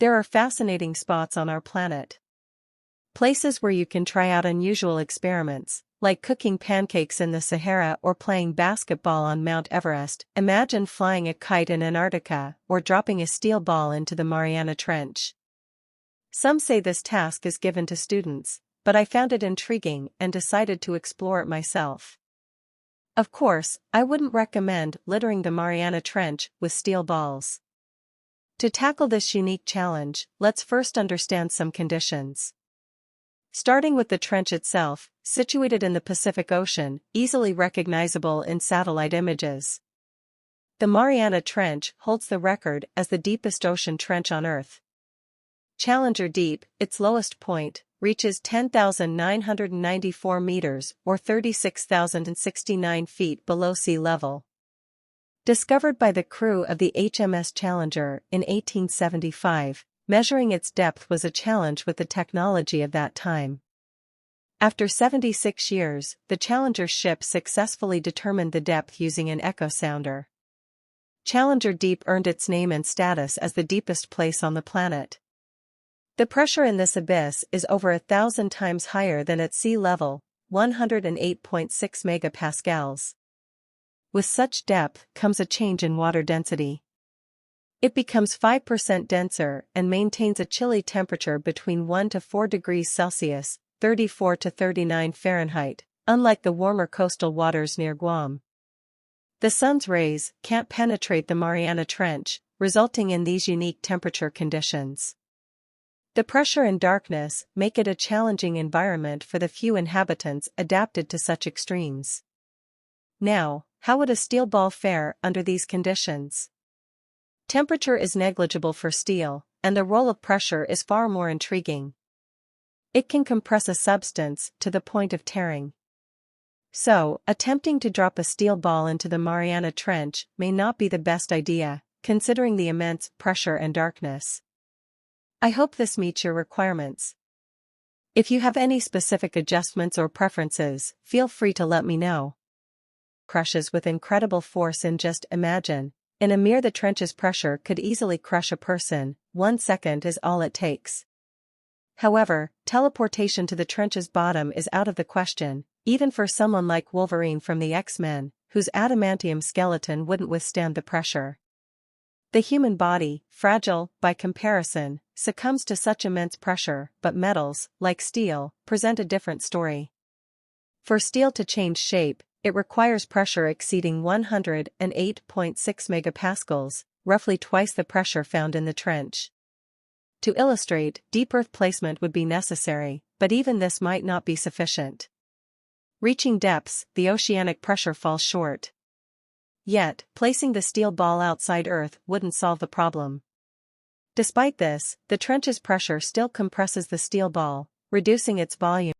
There are fascinating spots on our planet. Places where you can try out unusual experiments, like cooking pancakes in the Sahara or playing basketball on Mount Everest. Imagine flying a kite in Antarctica or dropping a steel ball into the Mariana Trench. Some say this task is given to students, but I found it intriguing and decided to explore it myself. Of course, I wouldn't recommend littering the Mariana Trench with steel balls. To tackle this unique challenge, let's first understand some conditions. Starting with the trench itself, situated in the Pacific Ocean, easily recognizable in satellite images. The Mariana Trench holds the record as the deepest ocean trench on Earth. Challenger Deep, its lowest point, reaches 10,994 meters or 36,069 feet below sea level. Discovered by the crew of the HMS Challenger in 1875, measuring its depth was a challenge with the technology of that time. After 76 years, the Challenger ship successfully determined the depth using an echo sounder. Challenger Deep earned its name and status as the deepest place on the planet. The pressure in this abyss is over 1,000 times higher than at sea level, 108.6 megapascals. With such depth comes a change in water density. It becomes 5% denser and maintains a chilly temperature between 1 to 4 degrees Celsius, 34 to 39 Fahrenheit, unlike the warmer coastal waters near Guam. The sun's rays can't penetrate the Mariana Trench, resulting in these unique temperature conditions. The pressure and darkness make it a challenging environment for the few inhabitants adapted to such extremes. Now, how would a steel ball fare under these conditions? Temperature is negligible for steel, and the role of pressure is far more intriguing. It can compress a substance to the point of tearing. So, attempting to drop a steel ball into the Mariana Trench may not be the best idea, considering the immense pressure and darkness. I hope this meets your requirements. If you have any specific adjustments or preferences, feel free to let me know. Crushes with incredible force in just imagine. In a mere the trench's pressure could easily crush a person, 1 second is all it takes. However, teleportation to the trench's bottom is out of the question, even for someone like Wolverine from the X-Men, whose adamantium skeleton wouldn't withstand the pressure. The human body, fragile by comparison, succumbs to such immense pressure, but metals, like steel, present a different story. For steel to change shape, it requires pressure exceeding 108.6 megapascals, roughly twice the pressure found in the trench. To illustrate, deep earth placement would be necessary, but even this might not be sufficient. Reaching depths, the oceanic pressure falls short. Yet, placing the steel ball outside Earth wouldn't solve the problem. Despite this, the trench's pressure still compresses the steel ball, reducing its volume